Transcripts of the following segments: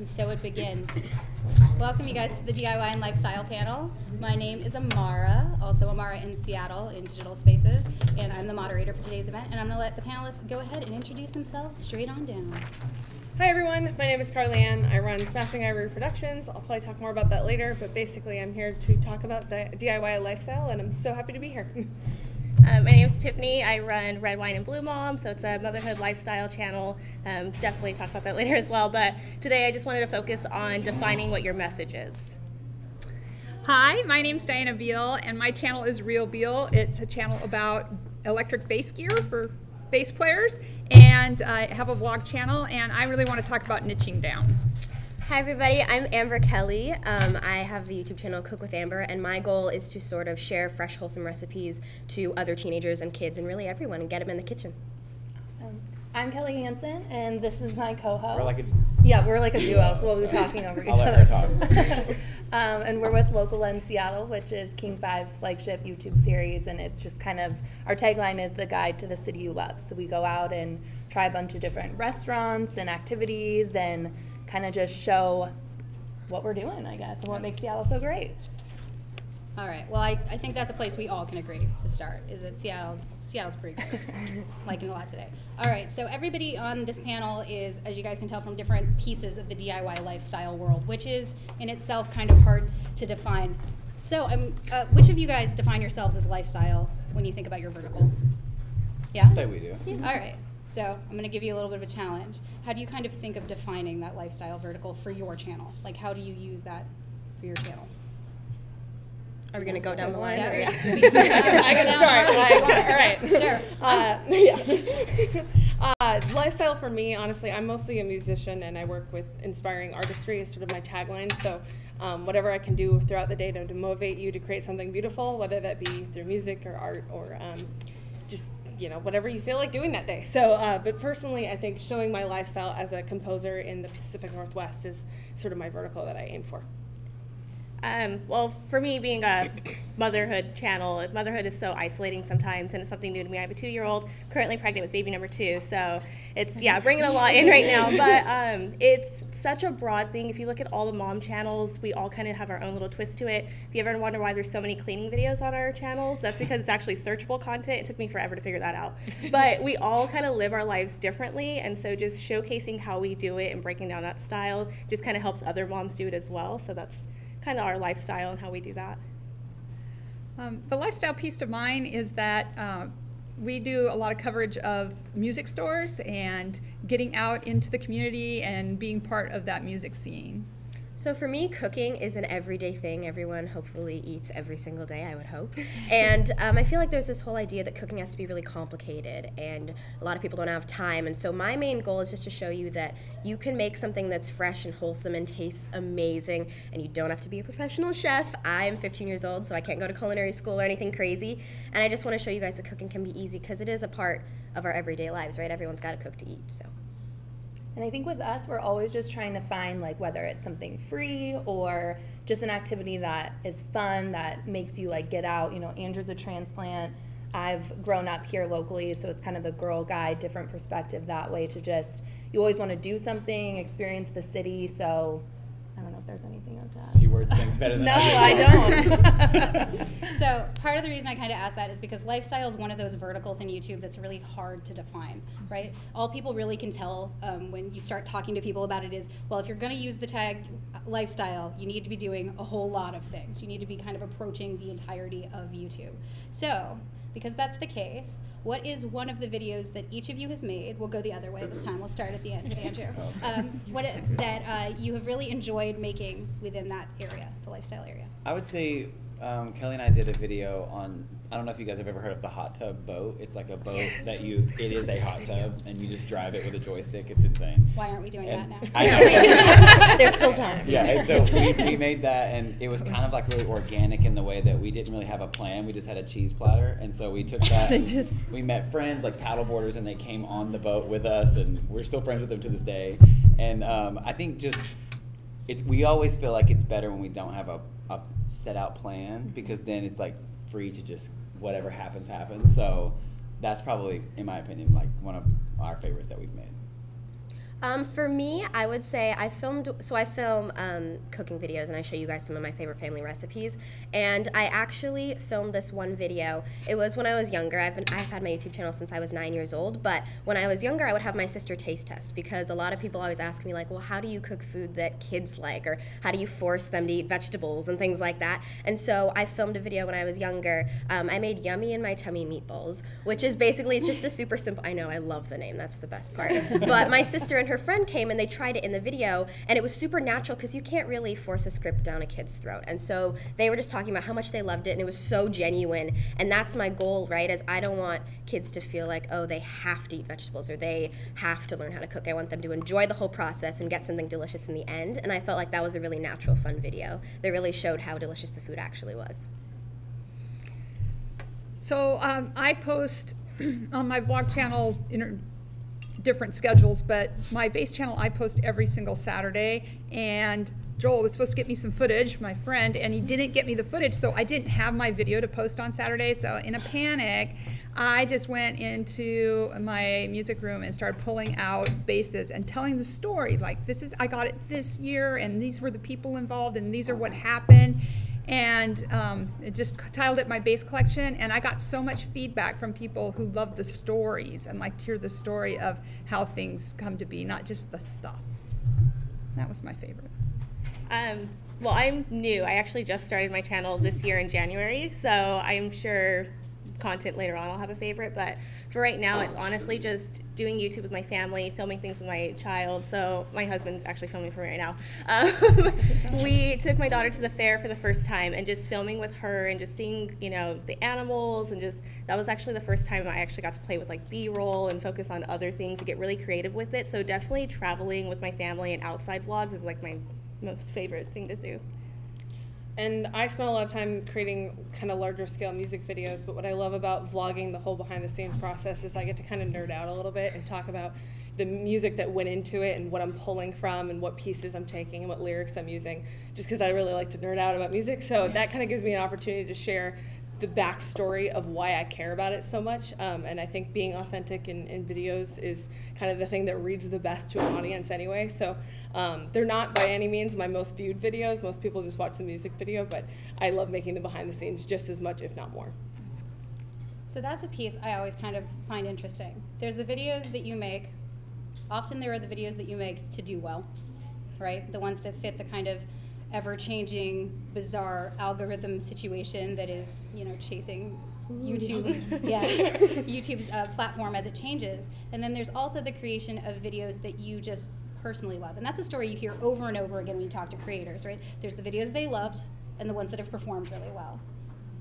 and so it begins. Welcome you guys to the DIY and Lifestyle panel. My name is Amara, also Amara in Seattle in digital spaces, and I'm the moderator for today's event, and I'm going to let the panelists go ahead and introduce themselves straight on down. Hi everyone, my name is Carly-Ann. I run Smashing Ivory Productions. I'll probably talk more about that later, but basically I'm here to talk about the DIY lifestyle, and I'm so happy to be here. My name is Tiffany. I run Red Wine and Blue Mom, so it's a motherhood lifestyle channel. Definitely talk about that later as well, but today I just wanted to focus on defining what your message is. Hi, my name's Diana Beal, and my channel is Real Beal. It's a channel about electric bass gear for bass players, and I have a vlog channel, and I really want to talk about niching down. Hi everybody, I'm Amber Kelly. I have a YouTube channel, Cook with Amber, and my goal is to sort of share fresh, wholesome recipes to other teenagers and kids and really everyone and get them in the kitchen. Awesome. I'm Kelly Hansen, and this is my co-host. We're like a duo, so we'll be talking over each other. I'll let her talk. And we're with Local in Seattle, which is King 5's flagship YouTube series, and it's just kind of, our tagline is the guide to the city you love. So we go out and try a bunch of different restaurants and activities and kind of just show what we're doing, I guess, and what makes Seattle so great. All right, well, I think that's a place we all can agree to start, is that Seattle's pretty great. Liking a lot today. All right, so everybody on this panel is, as you guys can tell, from different pieces of the DIY lifestyle world, which is in itself kind of hard to define. So which of you guys define yourselves as lifestyle when you think about your vertical? Yeah? I'd say we do. Yeah. All right, so I'm going to give you a little bit of a challenge. How do you kind of think of defining that lifestyle vertical for your channel? Like, how do you use that for your channel? Are we going to go down the line? Yeah. I can start. All right. Sure. Lifestyle for me, honestly, I'm mostly a musician, and I work with inspiring artistry is sort of my tagline. So whatever I can do throughout the day to motivate you to create something beautiful, whether that be through music or art or just whatever you feel like doing that day. So, but personally, I think showing my lifestyle as a composer in the Pacific Northwest is sort of my vertical that I aim for. Well, for me, being a motherhood channel, motherhood is so isolating sometimes, and it's something new to me. I have a 2-year-old, currently pregnant with baby number 2, so it's, bringing a lot in right now, but it's such a broad thing. If you look at all the mom channels, we all kind of have our own little twist to it. If you ever wonder why there's so many cleaning videos on our channels, that's because it's actually searchable content. It took me forever to figure that out. But we all kind of live our lives differently, and so just showcasing how we do it and breaking down that style just kind of helps other moms do it as well, so that's kind of our lifestyle and how we do that. The lifestyle piece of mine is that we do a lot of coverage of music stores and getting out into the community and being part of that music scene. So for me, cooking is an everyday thing. Everyone hopefully eats every single day, I would hope. And I feel like there's this whole idea that cooking has to be really complicated, and a lot of people don't have time. And so my main goal is just to show you that you can make something that's fresh and wholesome and tastes amazing, and you don't have to be a professional chef. I'm 15 years old, so I can't go to culinary school or anything crazy. And I just want to show you guys that cooking can be easy because it is a part of our everyday lives, right? Everyone's got to cook to eat, so. And I think with us, we're always just trying to find, like, whether it's something free or just an activity that is fun, that makes you, like, get out. Andrew's a transplant. I've grown up here locally, so it's kind of the girl guide, different perspective that way to just, you always want to do something, experience the city, so I don't know if there's anything else to add. She words things better than I don't. So part of the reason I kind of asked that is because lifestyle is one of those verticals in YouTube that's really hard to define, right? All people really can tell when you start talking to people about it is, well, if you're going to use the tag lifestyle, you need to be doing a whole lot of things. You need to be kind of approaching the entirety of YouTube. So, because that's the case, what is one of the videos that each of you has made? We'll go the other way this time. We'll start at the end with Andrew. That you have really enjoyed making within that area, the lifestyle area? I would say Kelly and I did a video on, I don't know if you guys have ever heard of the hot tub boat. It's like a boat that it is a hot tub, and you just drive it with a joystick. It's insane. Why aren't we doing that now? I know. There's still time. Yeah, and so we made that, and it was kind of like really organic in the way that we didn't really have a plan. We just had a cheese platter, and so we took that. We met friends like paddleboarders, and they came on the boat with us, and we're still friends with them to this day. And I think just we always feel like it's better when we don't have a set out plan, because then it's like free to just whatever happens. So that's probably, in my opinion, like one of our favorites that we've made. For me, I would say I film cooking videos, and I show you guys some of my favorite family recipes. And I actually filmed this one video. It was when I was younger. I've had my YouTube channel since I was 9 years old. But when I was younger, I would have my sister taste test, because a lot of people always ask me, like, well, how do you cook food that kids like, or how do you force them to eat vegetables and things like that? And so I filmed a video when I was younger. I made Yummy in My Tummy meatballs, which is basically, it's just a super simple. I know, I love the name. That's the best part. But my sister and her friend came and they tried it in the video, and it was super natural, because you can't really force a script down a kid's throat. And so they were just talking about how much they loved it, and it was so genuine. And that's my goal, right? Is I don't want kids to feel like, oh, they have to eat vegetables or they have to learn how to cook. I want them to enjoy the whole process and get something delicious in the end. And I felt like that was a really natural, fun video that really showed how delicious the food actually was. So I post on my vlog channel different schedules, but my base channel I post every single Saturday, and Joel was supposed to get me some footage, my friend, and he didn't get me the footage, so I didn't have my video to post on Saturday. So in a panic, I just went into my music room and started pulling out basses and telling the story, like, I got it this year, and these were the people involved, and these are what happened. And it just titled it my bass collection, and I got so much feedback from people who loved the stories and liked to hear the story of how things come to be, not just the stuff. That was my favorite. Well, I'm new. I actually just started my channel this year in January, so I'm sure content later on I'll have a favorite, but for right now it's honestly just doing YouTube with my family, filming things with my child. So my husband's actually filming for me right now. We took my daughter to the fair for the first time, and just filming with her and just seeing, you know, the animals, and just, that was actually the first time I actually got to play with like B-roll and focus on other things and get really creative with it. So definitely traveling with my family and outside vlogs is like my most favorite thing to do. And I spent a lot of time creating kind of larger scale music videos, but what I love about vlogging the whole behind the scenes process is I get to kind of nerd out a little bit and talk about the music that went into it and what I'm pulling from and what pieces I'm taking and what lyrics I'm using, just because I really like to nerd out about music. So that kind of gives me an opportunity to share the backstory of why I care about it so much. And I think being authentic in videos is kind of the thing that reads the best to an audience anyway. So they're not by any means my most viewed videos. Most people just watch the music video, but I love making the behind the scenes just as much, if not more. So that's a piece I always kind of find interesting. There's the videos that you make. Often there are the videos that you make to do well, right? The ones that fit the kind of ever-changing, bizarre algorithm situation that is, you know, chasing YouTube, YouTube's platform as it changes. And then there's also the creation of videos that you just personally love. And that's a story you hear over and over again when you talk to creators, right? There's the videos they loved and the ones that have performed really well.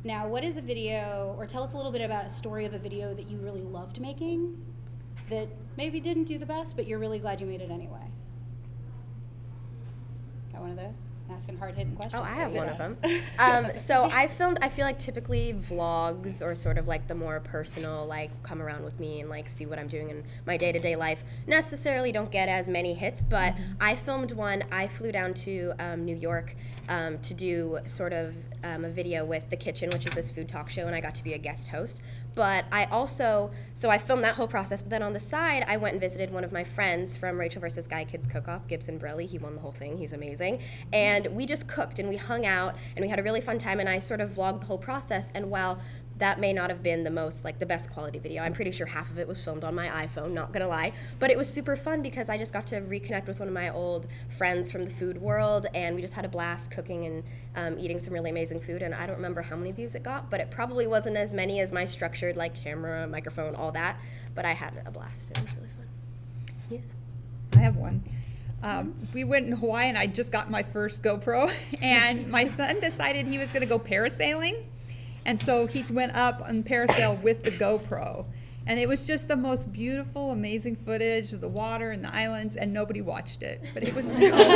Now, what is a video, or tell us a little bit about a story of a video that you really loved making that maybe didn't do the best, but you're really glad you made it anyway. Got one of those? Asking hard-hitting questions. Oh, I have one of them. So I feel like typically vlogs, or sort of like the more personal, like come around with me and like see what I'm doing in my day-to-day life, necessarily don't get as many hits, but I filmed one. I flew down to New York to do sort of a video with The Kitchen, which is this food talk show, and I got to be a guest host. But I also, so I filmed that whole process, but then on the side, I went and visited one of my friends from Rachel vs. Guy Kids Cook-Off, Gibson Brelly. He won the whole thing. He's amazing. And we just cooked, and we hung out, and we had a really fun time, and I sort of vlogged the whole process. And while that may not have been the most, like, the best quality video, I'm pretty sure half of it was filmed on my iPhone, not gonna lie. But it was super fun because I just got to reconnect with one of my old friends from the food world, and we just had a blast cooking and eating some really amazing food. And I don't remember how many views it got, but it probably wasn't as many as my structured, like, camera, microphone, all that. But I had a blast. It was really fun. Yeah. I have one. We went in Hawaii, and I just got my first GoPro, and my son decided he was gonna go parasailing. And so he went up on parasail with the GoPro. And it was just the most beautiful, amazing footage of the water and the islands, and nobody watched it. But it was so pretty.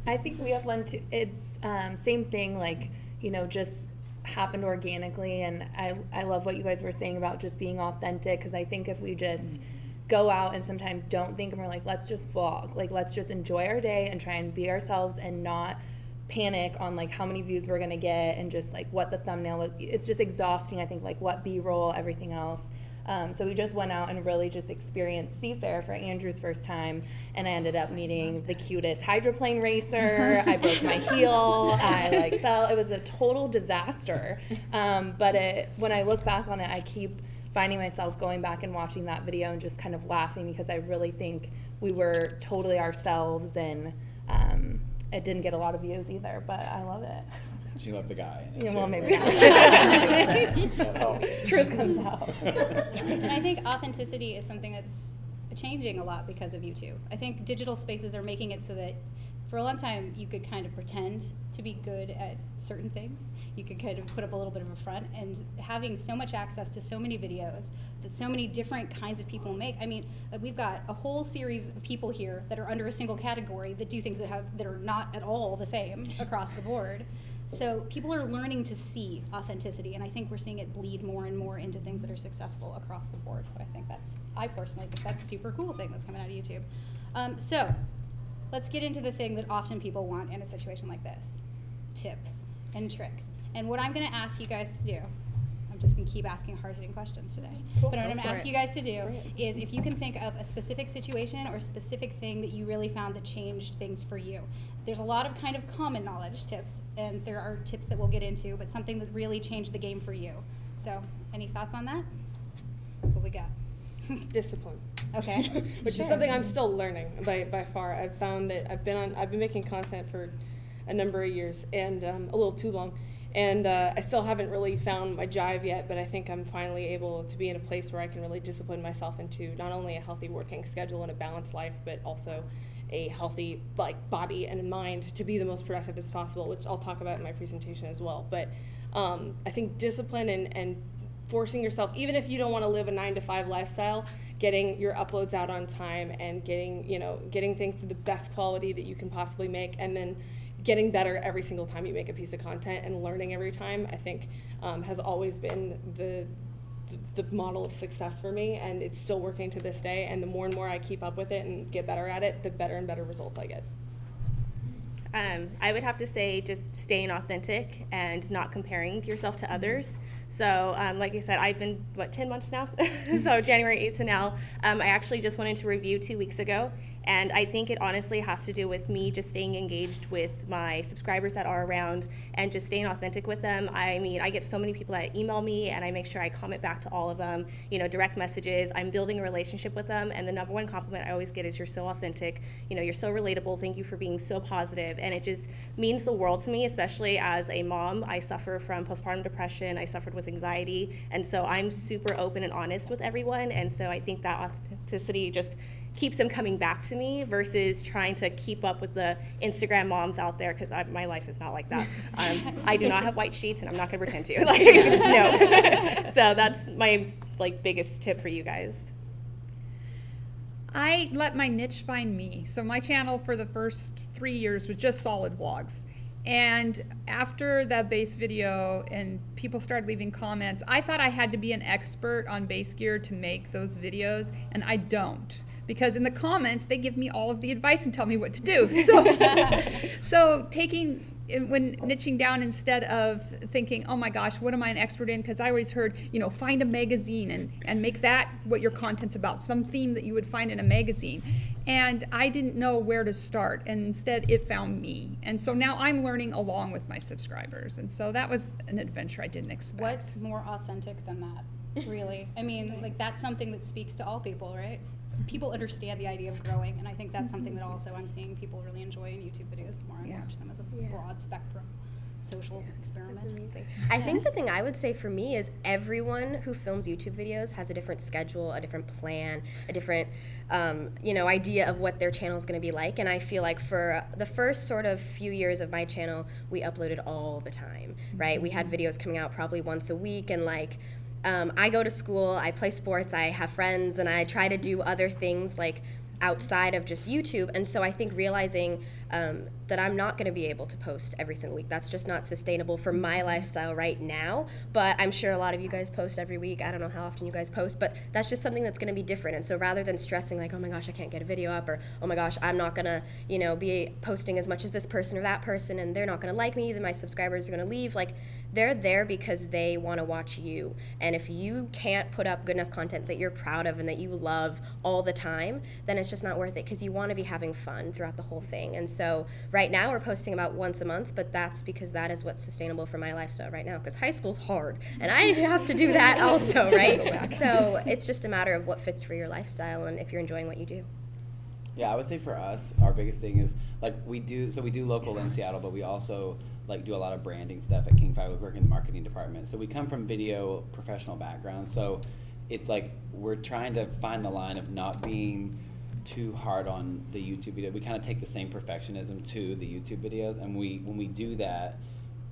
I think we have one too. It's same thing, like, you know, just happened organically. And I love what you guys were saying about just being authentic, because I think if we just go out and sometimes don't think, and we're like, let's just vlog, like, let's just enjoy our day and try and be ourselves and not panic on like how many views we're gonna get and just like what the thumbnail look. It's just exhausting, I think, like what B-roll, everything else. So we just went out and really just experienced Seafair for Andrew's first time, and I ended up meeting the cutest hydroplane racer. I broke my heel. I like fell. It was a total disaster. But when I look back on it, I keep finding myself going back and watching that video and just kind of laughing, because I really think we were totally ourselves, and it didn't get a lot of views either, but I love it. She loved the guy. Yeah, well, maybe not. Truth comes out. And I think authenticity is something that's changing a lot because of YouTube. I think digital spaces are making it so that for a long time you could kind of pretend to be good at certain things. You could kind of put up a little bit of a front, and having so much access to so many videos that so many different kinds of people make. I mean, we've got a whole series of people here that are under a single category that do things that are not at all the same across the board. So people are learning to see authenticity, and I think we're seeing it bleed more and more into things that are successful across the board. So I personally think that's a super cool thing that's coming out of YouTube. So let's get into the thing that often people want in a situation like this: tips and tricks. And what I'm going to ask you guys to do, I'm just going to keep asking hard-hitting questions today. Cool. But what I'm going to ask you guys to do is, if you can think of a specific situation or a specific thing that you really found that changed things for you. There's a lot of kind of common knowledge tips, and there are tips that we'll get into, but something that really changed the game for you. So, any thoughts on that? What we got? Discipline. Okay. Which is something I'm still learning by far. I've found that I've been making content for a number of years, and a little too long. And I still haven't really found my jive yet, but I think I'm finally able to be in a place where I can really discipline myself into not only a healthy working schedule and a balanced life, but also a healthy body and mind to be the most productive as possible, which I'll talk about in my presentation as well. But I think discipline and forcing yourself, even if you don't want to live a 9-to-5 lifestyle, getting your uploads out on time and getting things to the best quality that you can possibly make, and then getting better every single time you make a piece of content and learning every time, I think has always been the model of success for me, and it's still working to this day. And the more and more I keep up with it and get better at it, the better and better results I get. I would have to say just staying authentic and not comparing yourself to others. So like I said, I've been, 10 months now? So January 8th to now. I actually just went into review 2 weeks ago. And I think it honestly has to do with me just staying engaged with my subscribers that are around and just staying authentic with them. I mean, I get so many people that email me, and I make sure I comment back to all of them, direct messages. I'm building a relationship with them, and the number one compliment I always get is, "You're so authentic, you're so relatable, thank you for being so positive." And it just means the world to me, especially as a mom. I suffer from postpartum depression, I suffered with anxiety, and so I'm super open and honest with everyone, and so I think that authenticity just keeps them coming back to me versus trying to keep up with the Instagram moms out there, because my life is not like that. I do not have white sheets, and I'm not going to pretend to. No. So that's my biggest tip for you guys. I let my niche find me. So my channel for the first 3 years was just solid vlogs. And after that bass video and people started leaving comments, I thought I had to be an expert on bass gear to make those videos, and I don't. Because in the comments, they give me all of the advice and tell me what to do. So when niching down, instead of thinking, oh my gosh, what am I an expert in? Because I always heard, find a magazine and make that what your content's about, some theme that you would find in a magazine. And I didn't know where to start, and instead it found me. And so now I'm learning along with my subscribers. And so that was an adventure I didn't expect. What's more authentic than that, really? I mean, that's something that speaks to all people, right? People understand the idea of growing, and I think that's something that also I'm seeing people really enjoy in YouTube videos the more I watch them as a broad spectrum social experiment. That's amazing. I think the thing I would say for me is everyone who films YouTube videos has a different schedule, a different plan, a different idea of what their channel is going to be like. And I feel like for the first sort of few years of my channel, we uploaded all the time, right? We had videos coming out probably once a week, and I go to school, I play sports, I have friends, and I try to do other things outside of just YouTube. And so I think realizing that I'm not going to be able to post every single week. That's just not sustainable for my lifestyle right now. But I'm sure a lot of you guys post every week. I don't know how often you guys post, but that's just something that's going to be different. And so rather than stressing oh my gosh, I can't get a video up, or oh my gosh, I'm not going to be posting as much as this person or that person, and they're not going to like me, then my subscribers are going to leave, they're there because they want to watch you. And if you can't put up good enough content that you're proud of and that you love all the time, then it's just not worth it, because you want to be having fun throughout the whole thing. And so right now we're posting about once a month, but that's because that is what's sustainable for my lifestyle right now, because high school's hard and I have to do that also, right? So it's just a matter of what fits for your lifestyle and if you're enjoying what you do. Yeah, I would say for us, our biggest thing is, like, we do local in Seattle, but we also like do a lot of branding stuff at King 5. We work in the marketing department. So we come from video professional backgrounds. So it's like we're trying to find the line of not being too hard on the YouTube video. We kind of take the same perfectionism to the YouTube videos, and when we do that,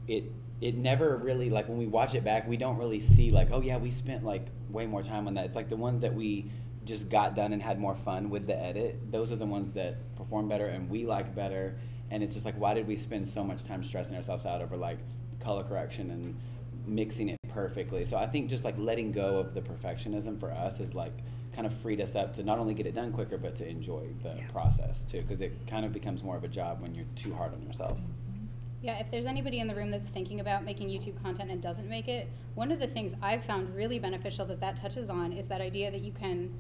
it never really, like, when we watch it back, we don't really see like, oh yeah, we spent like way more time on that. It's like the ones that we just got done and had more fun with the edit, those are the ones that perform better and we like better. And it's just like, why did we spend so much time stressing ourselves out over like color correction and mixing it perfectly? So I think just like letting go of the perfectionism for us is like kind of freed us up to not only get it done quicker, but to enjoy the process too, because it kind of becomes more of a job when you're too hard on yourself. Yeah, if there's anybody in the room that's thinking about making YouTube content and doesn't make it, one of the things I've found really beneficial that touches on is that idea that you can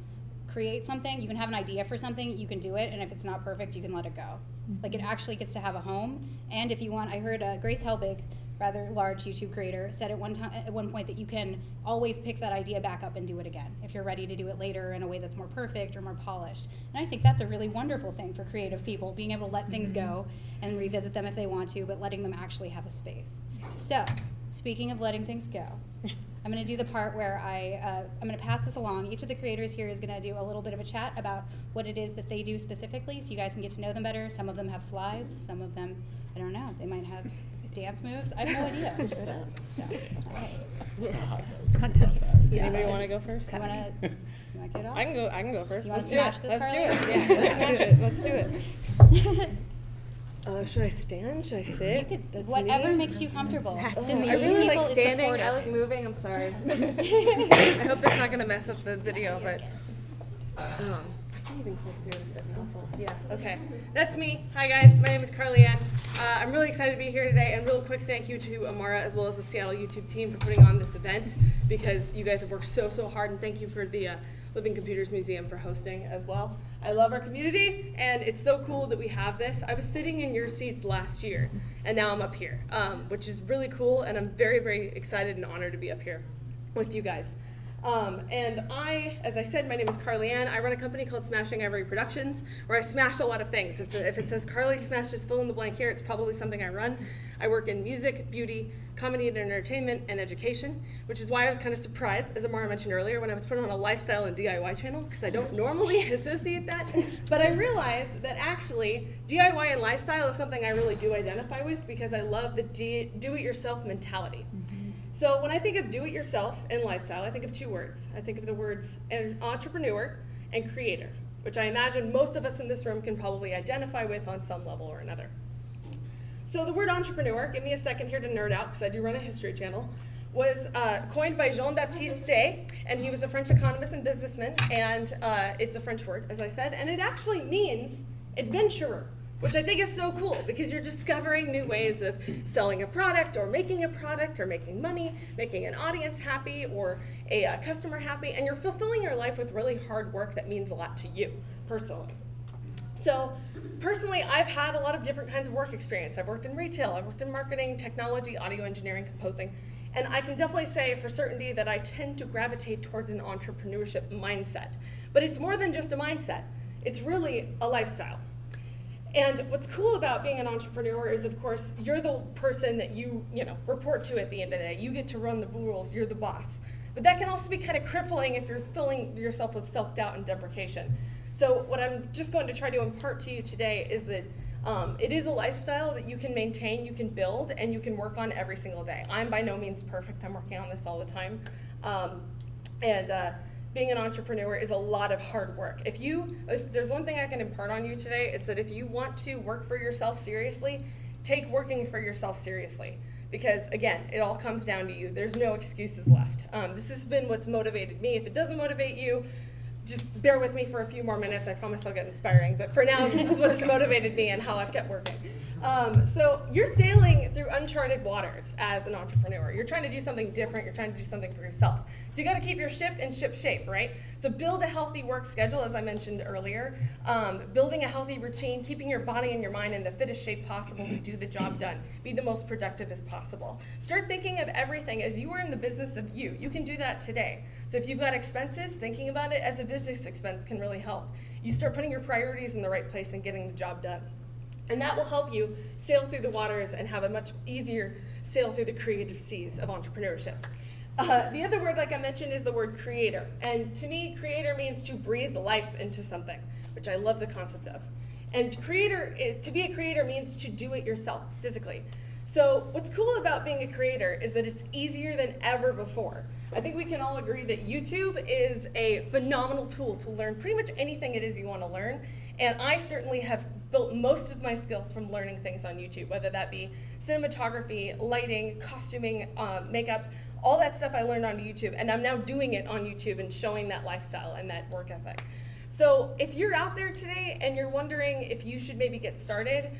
create something, you can have an idea for something, you can do it, and if it's not perfect, you can let it go. Like, it actually gets to have a home. And if you want, I heard Grace Helbig, rather large YouTube creator, said at one point that you can always pick that idea back up and do it again if you're ready to do it later in a way that's more perfect or more polished. And I think that's a really wonderful thing for creative people, being able to let things go and revisit them if they want to, but letting them actually have a space. So, speaking of letting things go, I'm going to do the part where I'm going to pass this along. Each of the creators here is going to do a little bit of a chat about what it is that they do specifically, so you guys can get to know them better. Some of them have slides. Some of them, I don't know, they might have dance moves. I have no idea. So, Hot tips. Anybody want to go first? You want to get it off? I can go first. You want Let's to do smash it. this, Let's do Carly? it. Yeah, let's smash it. Let's do it. Should I stand? Should I sit? You could, That's whatever me? makes you comfortable. That's Just me. I really people like is standing. supportive. I like moving. I'm sorry. I hope that's not going to mess up the video, but I can't even click through if that's helpful. Yeah, okay. That's me. Hi, guys. My name is Carly Ann. I'm really excited to be here today, and real quick thank you to Amara as well as the Seattle YouTube team for putting on this event, because you guys have worked so hard, and thank you for the Living Computers Museum for hosting as well. I love our community, and it's so cool that we have this. I was sitting in your seats last year, and now I'm up here, which is really cool, and I'm very excited and honored to be up here with you guys. And as I said, my name is Carly Ann. I run a company called Smashing Ivory Productions, where I smash a lot of things. If it says Carly smashes fill in the blank here, it's probably something I run. I work in music, beauty, comedy and entertainment, and education, which is why I was kind of surprised, as Amara mentioned earlier, when I was put on a lifestyle and DIY channel, because I don't normally associate that. But I realized that actually DIY and lifestyle is something I really do identify with, because I love the do-it-yourself mentality. So when I think of do-it-yourself and lifestyle, I think of two words. I think of the words entrepreneur and creator, which I imagine most of us in this room can probably identify with on some level or another. So the word entrepreneur, give me a second here to nerd out because I do run a history channel, was coined by Jean-Baptiste Say, and he was a French economist and businessman, and it's a French word, as I said, and it actually means adventurer, which I think is so cool, because you're discovering new ways of selling a product or making money, making an audience happy or a customer happy, and you're fulfilling your life with really hard work that means a lot to you personally. So personally, I've had a lot of different kinds of work experience. I've worked in retail, I've worked in marketing, technology, audio engineering, composing, and I can definitely say for certainty that I tend to gravitate towards an entrepreneurship mindset. But it's more than just a mindset. It's really a lifestyle. And what's cool about being an entrepreneur is, of course, you're the person that you report to at the end of the day. You get to run the rules, you're the boss. But that can also be kind of crippling if you're filling yourself with self-doubt and deprecation. So what I'm just going to try to impart to you today is that it is a lifestyle that you can maintain, you can build, and you can work on every single day. I'm by no means perfect. I'm working on this all the time. Being an entrepreneur is a lot of hard work. If there's one thing I can impart on you today, it's that if you want to work for yourself seriously, take working for yourself seriously. Because again, it all comes down to you. There's no excuses left. This has been what's motivated me. If it doesn't motivate you, just bear with me for a few more minutes. I promise I'll get inspiring. But for now, this is what has motivated me and how I've kept working. So you're sailing through uncharted waters as an entrepreneur. You're trying to do something different. You're trying to do something for yourself. So you got to keep your ship in ship shape, right? So build a healthy work schedule, as I mentioned earlier. Building a healthy routine, keeping your body and your mind in the fittest shape possible to do the job done. Be the most productive as possible. Start thinking of everything as you are in the business of you. You can do that today. So if you've got expenses, thinking about it as a business expense can really help. You start putting your priorities in the right place and getting the job done. And that will help you sail through the waters and have a much easier sail through the creative seas of entrepreneurship. The other word, like I mentioned, is the word creator. And to me, creator means to breathe life into something, which I love the concept of. And to be a creator means to do it yourself, physically. So what's cool about being a creator is that it's easier than ever before. I think we can all agree that YouTube is a phenomenal tool to learn pretty much anything it is you want to learn. And I certainly have built most of my skills from learning things on YouTube, whether that be cinematography, lighting, costuming, makeup, all that stuff I learned on YouTube. And I'm now doing it on YouTube and showing that lifestyle and that work ethic. So if you're out there today and you're wondering if you should maybe get started,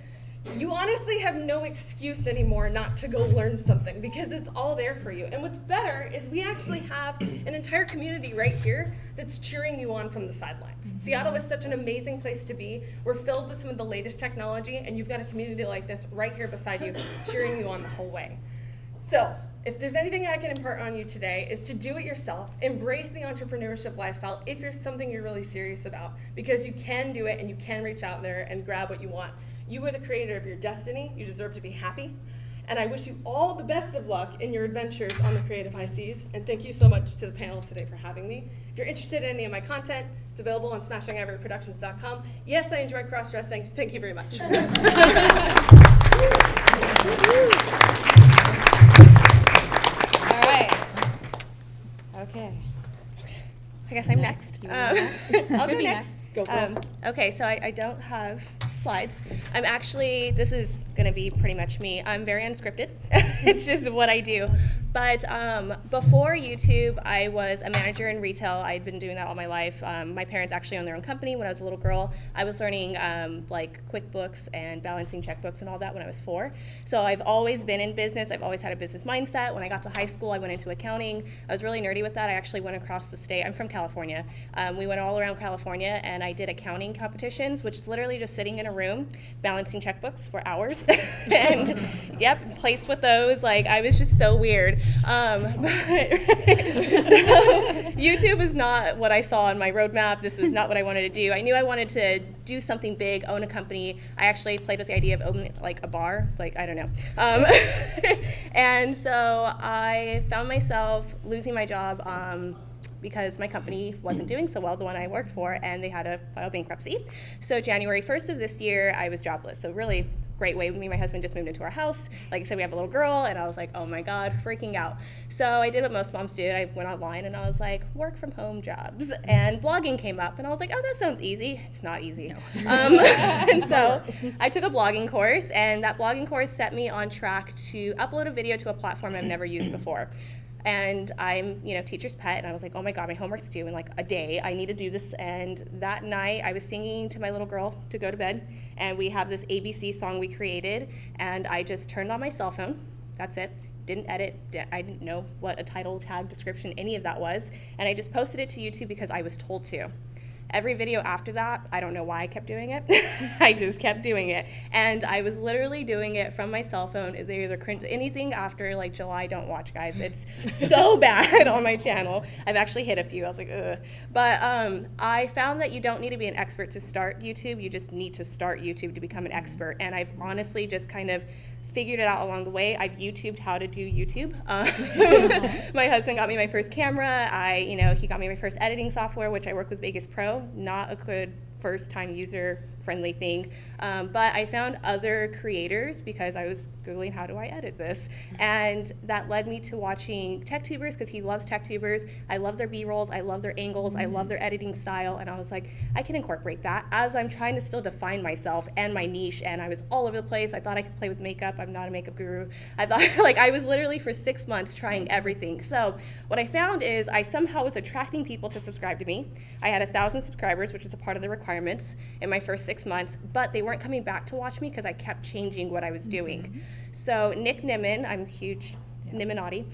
you honestly have no excuse anymore not to go learn something because it's all there for you. And what's better is we actually have an entire community right here that's cheering you on from the sidelines. Seattle is such an amazing place to be. We're filled with some of the latest technology, and you've got a community like this right here beside you cheering you on the whole way. So if there's anything I can impart on you today is to do it yourself, embrace the entrepreneurship lifestyle if there's something you're really serious about, because you can do it and you can reach out there and grab what you want. You are the creator of your destiny. You deserve to be happy. And I wish you all the best of luck in your adventures on the creative high seas. And thank you so much to the panel today for having me. If you're interested in any of my content, it's available on SmashingIvoryProductions.com. Yes, I enjoy cross-dressing. Thank you very much. All right. Okay. I guess I'm next. I'll go next. Go. Okay, so I don't have slides. I'm actually, this is going to be pretty much me. I'm very unscripted. It's just what I do. But before YouTube, I was a manager in retail. I'd been doing that all my life. My parents actually owned their own company when I was a little girl. I was learning like QuickBooks and balancing checkbooks and all that when I was 4. So I've always been in business. I've always had a business mindset. When I got to high school, I went into accounting. I was really nerdy with that. I actually went across the state. I'm from California. We went all around California, and I did accounting competitions, which is literally just sitting in a room balancing checkbooks for hours. And yep, placed with those. Like, I was just so weird. YouTube is not what I saw on my roadmap. This was not what I wanted to do. I knew I wanted to do something big, own a company. I actually played with the idea of owning like a bar, like I don't know. And so I found myself losing my job because my company wasn't doing so well, the one I worked for, and they had to file bankruptcy. So January 1st of this year, I was jobless. So really great way. Me and my husband just moved into our house. Like I said, we have a little girl, and I was like, oh my God, freaking out. So I did what most moms do. I went online, and I was like, work from home jobs. And blogging came up, and I was like, oh, that sounds easy. It's not easy. No. And so I took a blogging course, and that blogging course set me on track to upload a video to a platform I've never used before. And I'm, teacher's pet, and I was like, oh my God, my homework's due in like a day. I need to do this. And that night, I was singing to my little girl to go to bed, and we have this ABC song we created, and I just turned on my cell phone. That's it. Didn't edit. I didn't know what a title, tag, description, any of that was, and I just posted it to YouTube because I was told to. Every video after that, I don't know why I kept doing it. I just kept doing it. And I was literally doing it from my cell phone. They either cringe, anything after like July, don't watch, guys. It's so bad on my channel. I've actually hit a few. I was like, ugh. But I found that you don't need to be an expert to start YouTube. You just need to start YouTube to become an expert. And I've honestly just kind of figured it out along the way. I've YouTubed how to do YouTube. My husband got me my first camera. He got me my first editing software, which I work with Vegas Pro. Not a good first-time user-friendly thing. But I found other creators because I was Googling how do I edit this. And that led me to watching tech tubers because he loves tech tubers. I love their B-rolls. I love their angles. I love their editing style. And I was like, I can incorporate that as I'm trying to still define myself and my niche. And I was all over the place. I thought I could play with makeup. I'm not a makeup guru. I thought, I was literally for 6 months trying everything. So what I found is I somehow was attracting people to subscribe to me. I had 1,000 subscribers, which is a part of the requirement. requirements in my first 6 months, but they weren't coming back to watch me because I kept changing what I was doing. So Nick Nimmin, I'm huge Nimminati.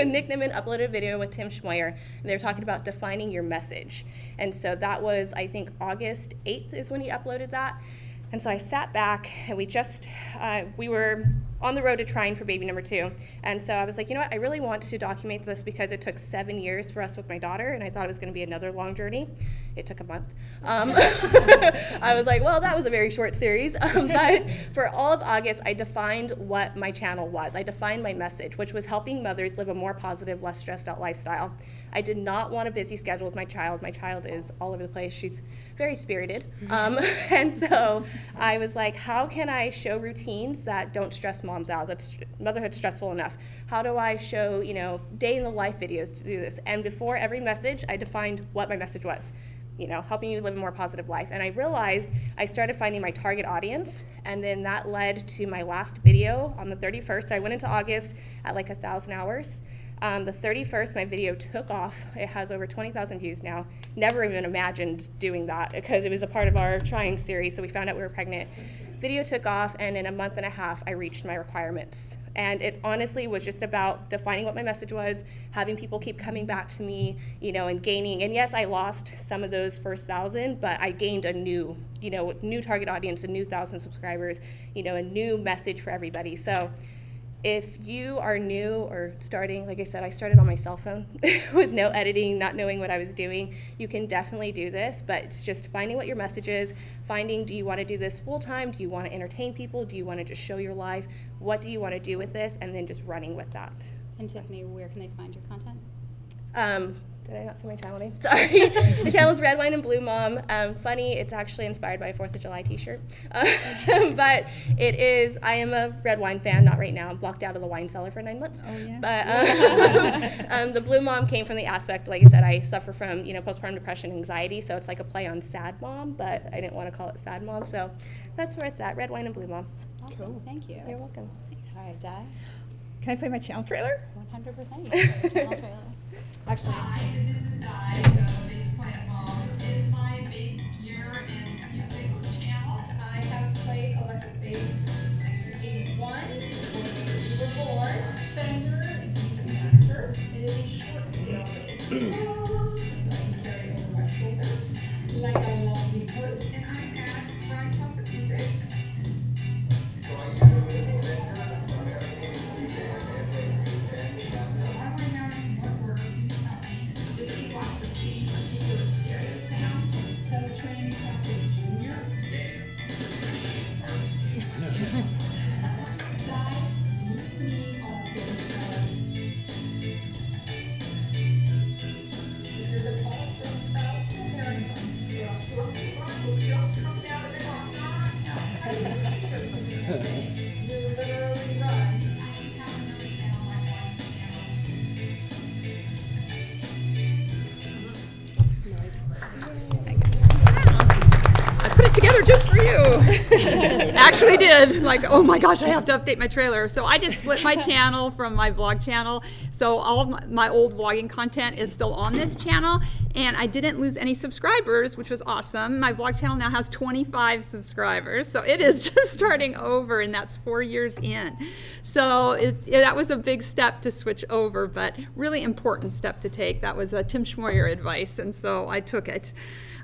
Nick Nimmin uploaded a video with Tim Schmoyer, and they were talking about defining your message. And so that was, I think, August 8th is when he uploaded that. And so I sat back, and we were on the road to trying for baby number 2. And so I was like, you know what, I really want to document this because it took 7 years for us with my daughter, and I thought it was going to be another long journey. It took a month. I was like, well, that was a very short series. But for all of August, I defined what my channel was. I defined my message, which was helping mothers live a more positive, less stressed out lifestyle. I did not want a busy schedule with my child. My child is all over the place. She's very spirited. And so I was like, how can I show routines that don't stress moms out? That's motherhood stressful enough. How do I show, day in the life videos to do this? And before every message, I defined what my message was. Helping you live a more positive life. And I realized I started finding my target audience, and then that led to my last video on the 31st. I went into August at like 1,000 hours. The 31st, my video took off. It has over 20,000 views now. Never even imagined doing that because it was a part of our trying series, so we found out we were pregnant. Video took off, and in a month and a half, I reached my requirements. And it honestly was just about defining what my message was, having people keep coming back to me, and gaining. And yes, I lost some of those first 1,000, but I gained a new target audience, a new 1,000 subscribers, a new message for everybody. So if you are new or starting, like I said, I started on my cell phone with no editing, not knowing what I was doing. You can definitely do this, but it's just finding what your message is, finding, do you want to do this full time? Do you want to entertain people? Do you want to just show your life? What do you want to do with this? And then just running with that. And Tiffany, where can they find your content? Did I not say my channel name? Sorry. My channel is Red Wine and Blue Mom. Funny, it's actually inspired by a 4th of July t-shirt. But I am a red wine fan, not right now. I'm blocked out of the wine cellar for 9 months. Oh, yeah. But the Blue Mom came from the aspect, like I said, I suffer from, postpartum depression, anxiety, so it's like a play on sad mom, but I didn't want to call it sad mom, so that's where it's at, Red Wine and Blue Mom. Awesome. Cool. Thank you. You're welcome. All right, Di? Can I play my channel trailer? 100%. You can play your channel trailer. Actually, Hi, this is Di, the Bass Plant Mom. This is my bass gear and music channel. I have played electric bass since 1981. We were born. Fender Master. It is a short scale, but it's so I can carry it over my shoulder. Like I love the hoods. And I have run concert music. Just for you. Actually did. Like, oh my gosh, I have to update my trailer. So I just split my channel from my vlog channel. So all of my old vlogging content is still on this channel, and I didn't lose any subscribers, which was awesome. My vlog channel now has 25 subscribers. So it is just starting over, and that's 4 years in. So that was a big step to switch over, but really important step to take. That was Tim Schmoyer advice, and so I took it.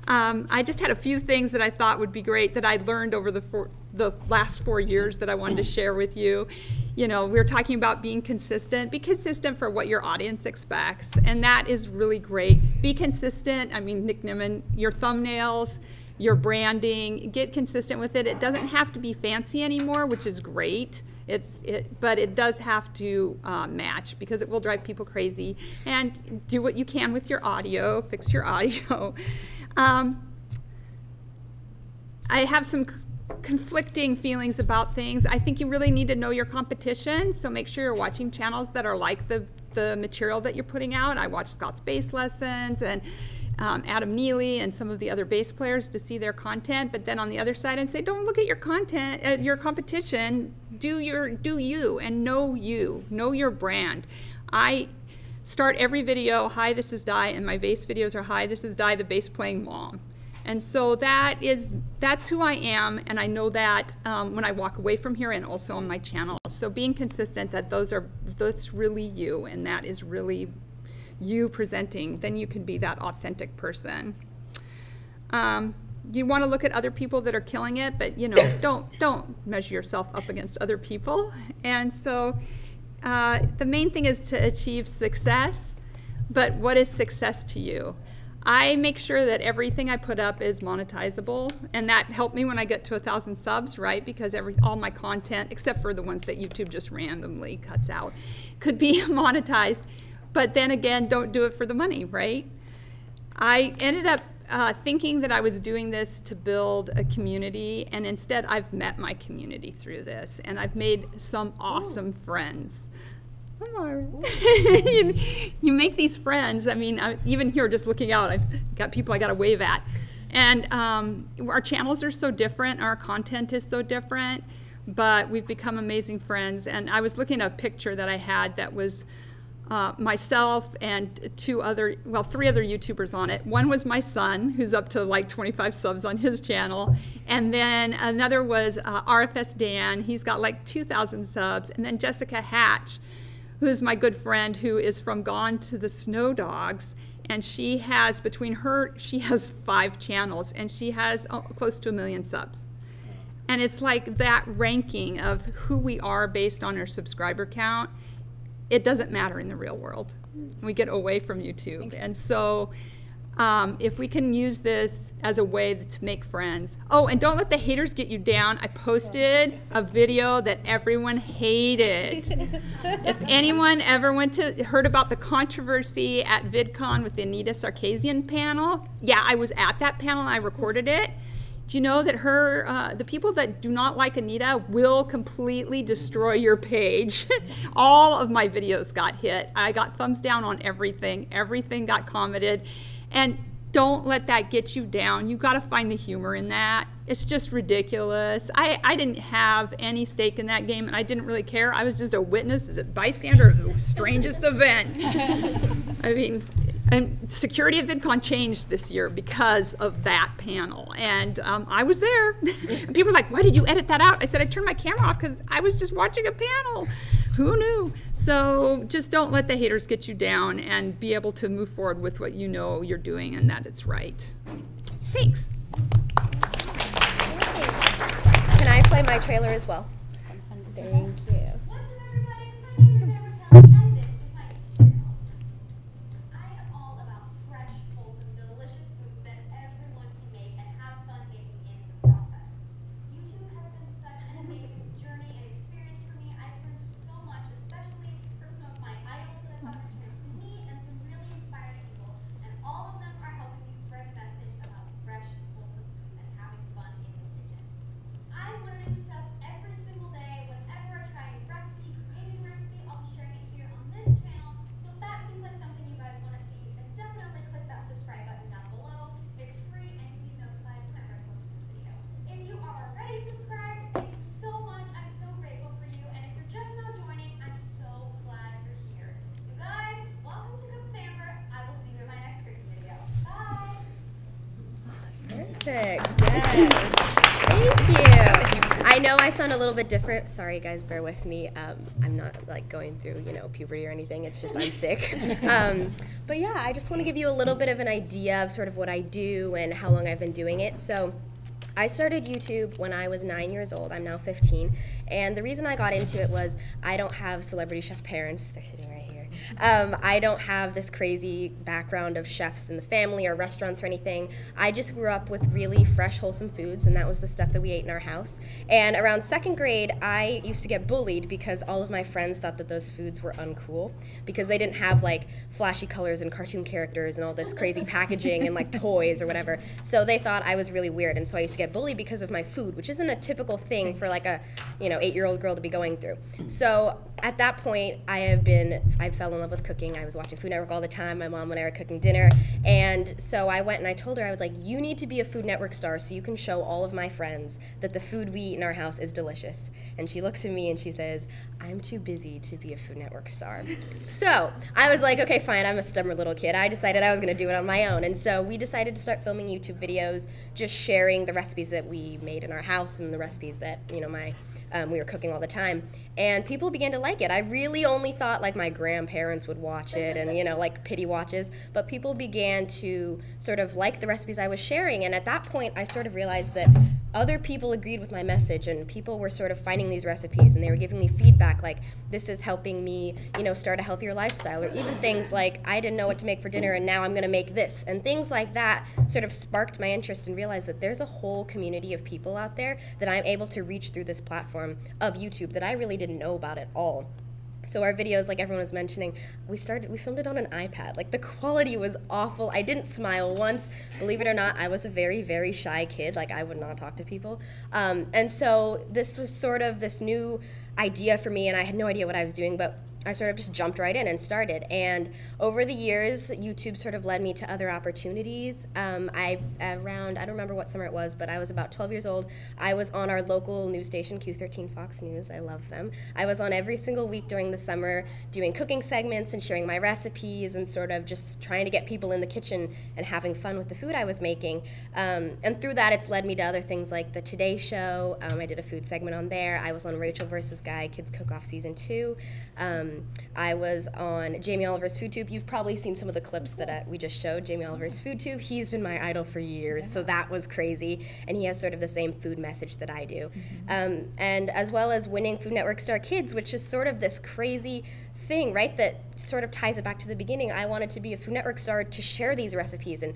I just had a few things that I thought would be great that I learned over the last 4 years that I wanted to share with you. We were talking about being consistent. Be consistent for what your audience expects, and that is really great. Be consistent. I mean, Nick Nimmin, your thumbnails, your branding, get consistent with it. It doesn't have to be fancy anymore, which is great. But it does have to match, because it will drive people crazy. And do what you can with your audio. Fix your audio. I have some conflicting feelings about things. I think you really need to know your competition, so make sure you're watching channels that are like the material that you're putting out. I watch Scott's Bass Lessons and Adam Neely and some of the other bass players to see their content, but then on the other side I say, don't look at your content, at your competition. Do you and know your brand. I start every video, hi, this is Di, and my bass videos are, hi, this is Di, the bass playing mom. And so that's who I am, and I know that when I walk away from here and also on my channel. So being consistent that that's really you, and that is really you presenting, then you can be that authentic person. You want to look at other people that are killing it, but you know, don't measure yourself up against other people. And so the main thing is to achieve success, but what is success to you? I make sure that everything I put up is monetizable, and that helped me when I get to 1,000 subs, right? Because all my content, except for the ones that YouTube just randomly cuts out, could be monetized. But then again, don't do it for the money, right? I ended up thinking that I was doing this to build a community, and instead I've met my community through this, and I've made some awesome friends. You make these friends. I mean, even here, just looking out, I've got people I got to wave at. And our channels are so different, our content is so different, but we've become amazing friends. And I was looking at a picture that I had that was myself and three other YouTubers on it. One was my son, who's up to like 25 subs on his channel. And then another was RFS Dan. He's got like 2,000 subs. And then Jessica Hatch, who's my good friend, who is from Gone to the Snow Dogs, and she has, she has 5 channels, and she has close to 1 million subs. And it's like that ranking of who we are based on our subscriber count, it doesn't matter in the real world. We get away from YouTube. And so if we can use this as a way to make friends. Oh, and don't let the haters get you down. I posted a video that everyone hated. If anyone ever heard about the controversy at VidCon with the Anita Sarkeesian panel, yeah, I was at that panel and I recorded it. Do you know that the people that do not like Anita will completely destroy your page? All of my videos got hit. I got thumbs down on everything. Everything got commented. And don't let that get you down. You got to find the humor in that. It's just ridiculous. I didn't have any stake in that game, and I didn't really care. I was just a witness, a bystander of the strangest event. I mean, and security at VidCon changed this year because of that panel. And I was there. And people were like, why did you edit that out? I said, I turned my camera off because I was just watching a panel. Who knew? So just don't let the haters get you down, and be able to move forward with what you know you're doing and that it's right. Thanks. Can I play my trailer as well? Thank you. What's up, everybody? My name is Deborah Kelly, and this is my YouTube channel. I am all about fresh, wholesome, delicious food that everyone can make and have fun making in the process. YouTube has been such an amazing journey and experience for me. I've learned so much, especially from some of my idols that have gotten a chance to meet, and some really inspiring people. And all of them are helping me spread the message about fresh, wholesome food and having fun in the kitchen. I'm learning stuff every single day. Whenever I try a new recipe, creating a recipe, I'll be sharing it here on this channel. So if that seems like something you guys want to see, then definitely click that subscribe button down below. It's free and you can be notified whenever I post a new video. If you are already subscribed, thank you so much. I'm so grateful for you. And if you're just now joining, I'm so glad you're here. You guys, welcome to Cook with Amber. I will see you in my next scripted video. Bye. Perfect. Yes. Thank you. I know I sound a little bit different. Sorry, guys, bear with me. I'm not like going through, puberty or anything. It's just I'm sick. But yeah, I just want to give you a little bit of an idea of sort of what I do and how long I've been doing it. So I started YouTube when I was 9 years old. I'm now 15. And the reason I got into it was I don't have celebrity chef parents. They're sitting right here. I don't have this crazy background of chefs in the family or restaurants or anything. I just grew up with really fresh, wholesome foods, and that was the stuff that we ate in our house. And around 2nd grade, I used to get bullied because all of my friends thought that those foods were uncool because they didn't have like flashy colors and cartoon characters and all this crazy packaging and like toys or whatever. So they thought I was really weird, and so I used to get bullied because of my food, which isn't a typical thing for like a 8-year-old girl to be going through. So at that point, I fell in love with cooking. I was watching Food Network all the time. My mom and I were cooking dinner. And so I went and I told her, I was like, you need to be a Food Network star so you can show all of my friends that the food we eat in our house is delicious. And she looks at me and she says, I'm too busy to be a Food Network star. So I was like, okay, fine, I'm a stubborn little kid. I decided I was gonna do it on my own. And so we decided to start filming YouTube videos, just sharing the recipes that we made in our house and the recipes that, you know, we were cooking all the time. And people began to like it. I really only thought like my grandparents would watch it and, you know, like pity watches, but people began to sort of like the recipes I was sharing. And at that point, I sort of realized that other people agreed with my message, and people were sort of finding these recipes and they were giving me feedback like, this is helping me, you know, start a healthier lifestyle, or even things like, I didn't know what to make for dinner and now I'm gonna make this. And things like that sort of sparked my interest and realized that there's a whole community of people out there that I'm able to reach through this platform of YouTube that I really didn't know about at all. So our videos, like everyone was mentioning, we filmed it on an iPad. Like, the quality was awful. I didn't smile once. Believe it or not, I was a very, very shy kid. Like, I would not talk to people. And so this was sort of this new idea for me, and I had no idea what I was doing, but I sort of just jumped right in and started. And over the years, YouTube sort of led me to other opportunities. I don't remember what summer it was, but I was about 12 years old. I was on our local news station, Q13 Fox News. I love them. I was on every single week during the summer doing cooking segments and sharing my recipes and sort of just trying to get people in the kitchen and having fun with the food I was making. And through that, it's led me to other things like the Today Show. I did a food segment on there. I was on Rachel vs. Guy Kids Cook-Off Season 2. I was on Jamie Oliver's FoodTube. You've probably seen some of the clips that we just showed, Jamie Oliver's FoodTube. He's been my idol for years, so that was crazy. And he has sort of the same food message that I do. And as well as winning Food Network Star Kids, which is sort of this crazy thing, right, that sort of ties it back to the beginning. I wanted to be a Food Network star to share these recipes, and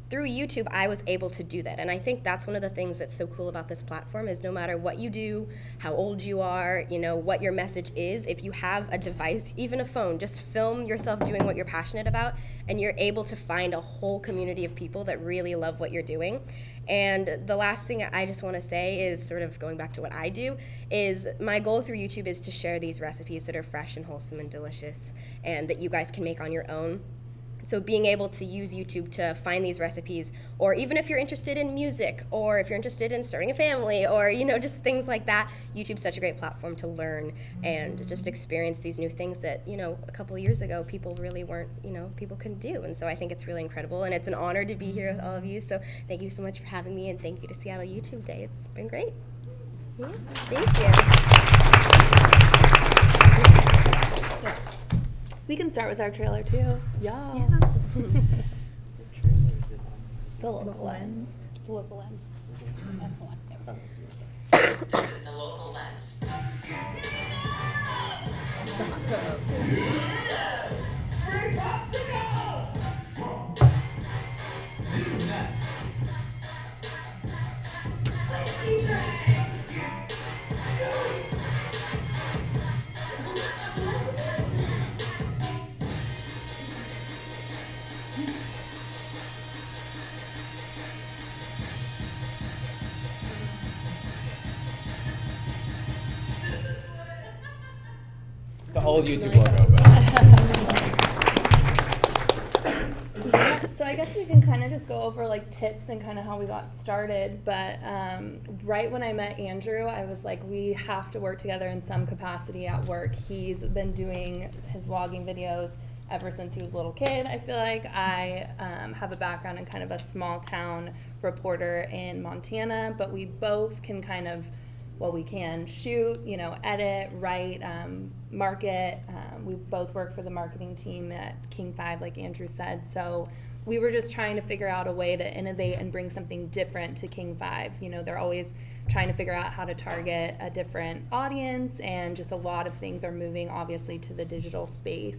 through YouTube, I was able to do that. And I think that's one of the things that's so cool about this platform is no matter what you do, how old you are, you know, what your message is, if you have a device, even a phone, just film yourself doing what you're passionate about, and you're able to find a whole community of people that really love what you're doing. And the last thing I just want to say is sort of going back to what I do, is my goal through YouTube is to share these recipes that are fresh and wholesome and delicious and that you guys can make on your own. So being able to use YouTube to find these recipes, or even if you're interested in music, or if you're interested in starting a family, or, you know, just things like that, YouTube's such a great platform to learn and just experience these new things that, you know, a couple of years ago people really weren't, you know, people couldn't do. And so I think it's really incredible, and it's an honor to be here with all of you. So thank you so much for having me, and thank you to Seattle YouTube Day. It's been great. Yeah, thank you. We can start with our trailer too. Yeah. The local lens. The local lens. That's the one. This is the local lens. It's the old YouTube logo, but. So I guess we can kind of just go over like tips and kind of how we got started. But right when I met Andrew, I was like, we have to work together in some capacity at work. He's been doing his vlogging videos ever since he was a little kid. I feel like I have a background in kind of a small town reporter in Montana, but we both can kind of, well, we can shoot, you know, edit, write, market. We both work for the marketing team at King 5, like Andrew said. So we were just trying to figure out a way to innovate and bring something different to King 5. You know, they're always trying to figure out how to target a different audience, and just a lot of things are moving, obviously, to the digital space.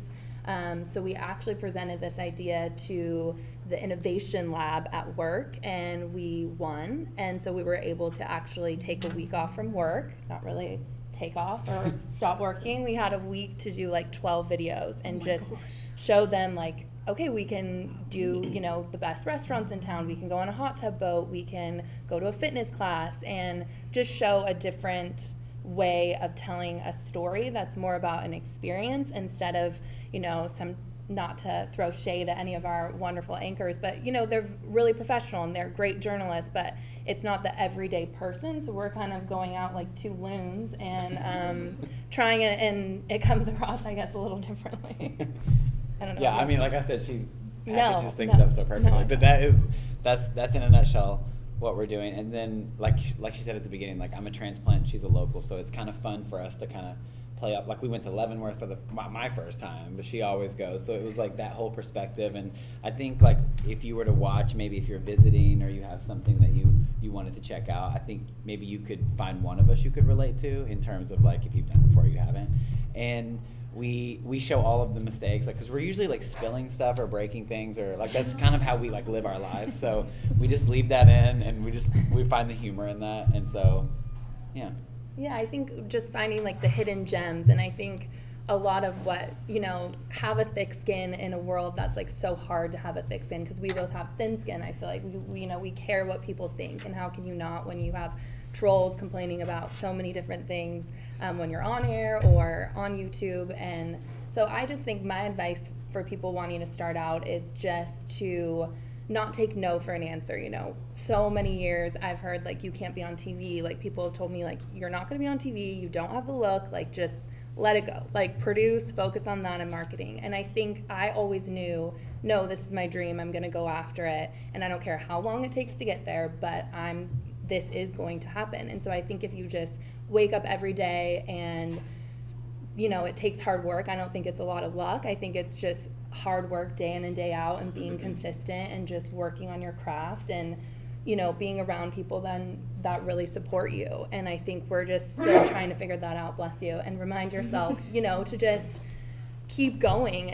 So we actually presented this idea to the innovation lab at work, and we won. And so we were able to actually take a week off from work, not really take off or stop working. We had a week to do like 12 videos and show them like, okay, we can do, you know, the best restaurants in town. We can go on a hot tub boat. We can go to a fitness class, and just show a different way of telling a story that's more about an experience instead of, you know, not to throw shade at any of our wonderful anchors, but, you know, they're really professional and they're great journalists, but it's not the everyday person. So we're kind of going out like two loons and trying it, and it comes across, I guess, a little differently. I don't know. Yeah, I mean, like I said, she packages things up so perfectly. But that's in a nutshell what we're doing. And then, like she said at the beginning, like, I'm a transplant, she's a local, so it's kind of fun for us to kind of play up. Like, we went to Leavenworth for my first time, but she always goes, so it was like that whole perspective. And I think, like, if you were to watch, maybe if you're visiting or you have something that you wanted to check out, I think maybe you could find one of us you could relate to, in terms of, like, if you've done it before, you haven't. And we show all of the mistakes, like, because we're usually like spilling stuff or breaking things, or like that's kind of how we like live our lives, so we just leave that in, and we find the humor in that. And so yeah, I think just finding like the hidden gems. And I think a lot of what, you know, have a thick skin in a world that's like so hard to have a thick skin, because we both have thin skin. I feel like we you know, we care what people think, and how can you not when you have trolls complaining about so many different things when you're on air or on YouTube. And so I just think my advice for people wanting to start out is just to not take no for an answer. You know, so many years I've heard like, you can't be on TV. Like, people have told me like, you're not going to be on TV, you don't have the look, like, just let it go. Like, produce, focus on that and marketing. And I think I always knew, no, this is my dream, I'm going to go after it, and I don't care how long it takes to get there, but this is going to happen. And so I think if you just wake up every day, and, you know, it takes hard work. I don't think it's a lot of luck. I think it's just hard work day in and day out, and being consistent and just working on your craft, and, you know, being around people then that really support you. And I think we're just still trying to figure that out, bless you, and remind yourself, you know, to just keep going,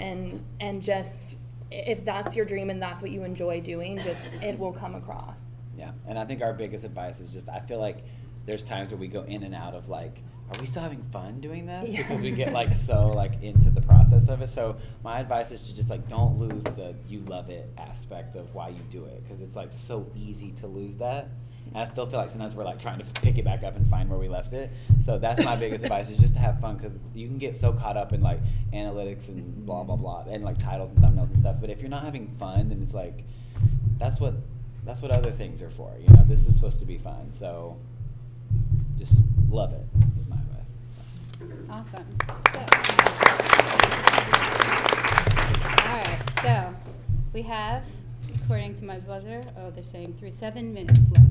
and just, if that's your dream and that's what you enjoy doing, just, it will come across. Yeah, and I think our biggest advice is just, I feel like there's times where we go in and out of like, are we still having fun doing this? Yeah. Because we get like so like into the process of it. So my advice is to just like, don't lose the you love it aspect of why you do it, because it's like so easy to lose that. And I still feel like sometimes we're like trying to pick it back up and find where we left it. So that's my biggest advice, is just to have fun, because you can get so caught up in like analytics and blah blah blah, and like titles and thumbnails and stuff. But if you're not having fun, then it's like, that's what other things are for. You know, this is supposed to be fun. So just love it is my advice. Awesome. All right, so we have, according to my buzzer, they're saying 7 minutes left.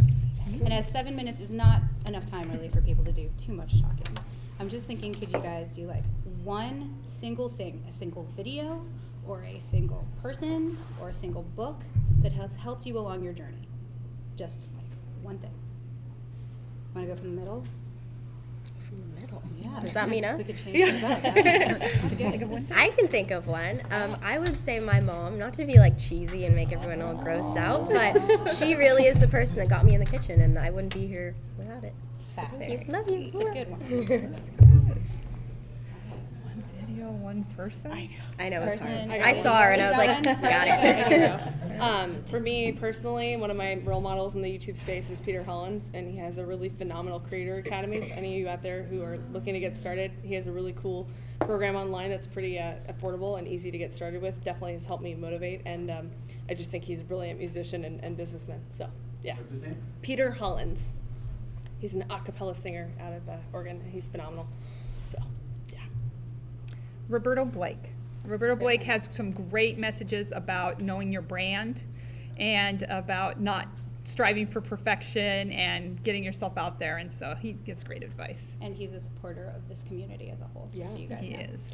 And as 7 minutes is not enough time really for people to do too much talking, I'm just thinking, could you guys do like one single thing, a single video, or a single person, or a single book that has helped you along your journey? Just like one thing. Want to go from the middle? From the middle? Yeah. Does that mean us? We could change things up. I can think of one. I would say my mom, not to be like cheesy and make everyone all grossed out, but she really is the person that got me in the kitchen, and I wouldn't be here without it. Thank you. Love you. It's a good one. One video, one person? I know, it's hard. I I saw her and I was like, got it. For me personally, one of my role models in the YouTube space is Peter Hollins, and he has a really phenomenal creator academy. So any of you out there who are looking to get started, he has a really cool program online that's pretty affordable and easy to get started with. Definitely has helped me motivate, and I just think he's a brilliant musician and businessman. So yeah. What's his name? Peter Hollins. He's an a cappella singer out of Oregon. He's phenomenal. So yeah. Roberto Blake. Roberto Blake has some great messages about knowing your brand and about not striving for perfection and getting yourself out there, and so he gives great advice. And he's a supporter of this community as a whole. Yeah, so you guys he know. is.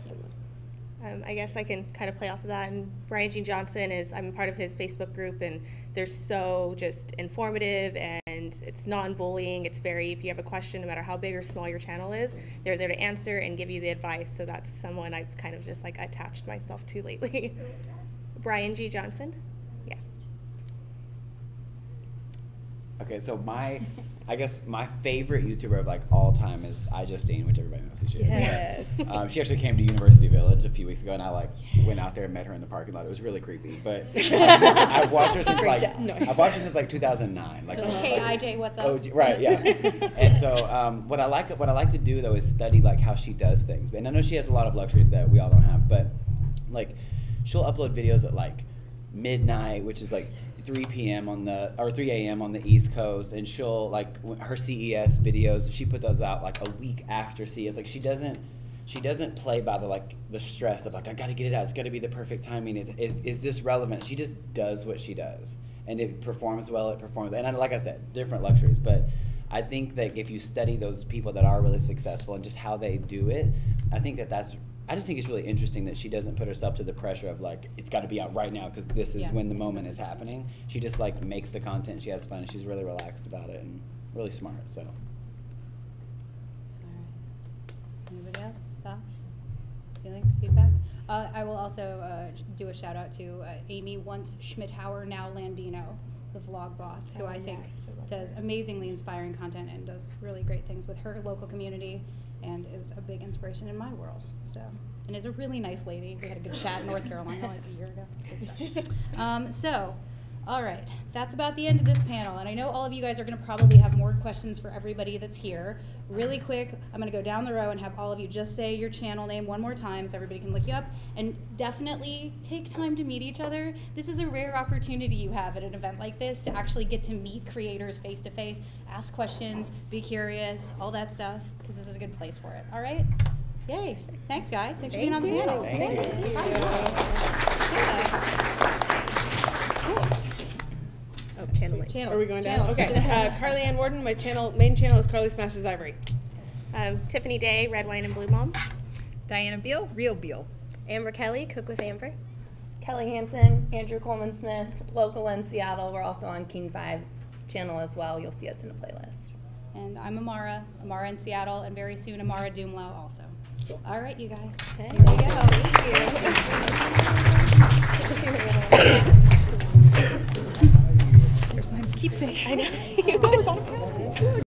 I guess I can kind of play off of that. And Brian G. Johnson I'm part of his Facebook group, and they're so just informative, and it's non-bullying. It's very, if you have a question, no matter how big or small your channel is, they're there to answer and give you the advice. So that's someone I've kind of just like attached myself to lately. Brian G. Johnson? Yeah. Okay, so I guess my favorite YouTuber of like all time is iJustine, which everybody knows who she is. Yes. She actually came to University Village a few weeks ago, and I like went out there and met her in the parking lot. It was really creepy, but I've watched her since like I've watched her since like 2009. Like, Hey IJ, what's up? OG, right, yeah. And so what I like to do though is study like how she does things. And I know she has a lot of luxuries that we all don't have, but like she'll upload videos at like midnight, which is like 3 p.m. or 3 a.m. on the East Coast, and she'll like her CES videos. She put those out like a week after CES. Like she doesn't play by the stress of like I got to get it out. It's got to be the perfect timing. Is this relevant? She just does what she does, and it performs well. It performs, and like I said, different luxuries. But I think that if you study those people that are really successful and just how they do it, I think that's. I just think it's really interesting that she doesn't put herself to the pressure of like it's got to be out right now because this is when the moment is happening. She just like makes the content. She has fun, and she's really relaxed about it and really smart. So. All right. Anybody else? Thoughts? Feelings? Feedback? I will also do a shout out to Amy, once Schmidhauer, now Landino, the vlog boss, who I think does amazingly inspiring content and does really great things with her local community and is a big inspiration in my world. So, and is a really nice lady. We had a good chat in North Carolina like a year ago. Good stuff. All right, that's about the end of this panel, and I know all of you guys are going to probably have more questions for everybody that's here. Really quick, I'm going to go down the row and have all of you just say your channel name one more time so everybody can look you up, and definitely take time to meet each other. This is a rare opportunity you have at an event like this to actually get to meet creators face to face, ask questions, be curious, all that stuff, because this is a good place for it. All right? Yay. Thanks, guys. Thanks for being on the panel. Thank you. Oh, channeling. Channels. Are we going down? Channels. Okay. Carly Ann Warden. My main channel is Carly Smashes Ivory. Tiffany Day, Red Wine and Blue Mom. Diana Beal, Real Beal. Amber Kelly, Cook with Amber. Kelly Hansen, Andrew Coleman Smith, local in Seattle. We're also on King Five's channel as well. You'll see us in the playlist. And I'm Amara in Seattle, and very soon Amara Doomlau also. All right, you guys. Okay. There you go. Thank you. Here's my keepsake. I know. I was on a panel.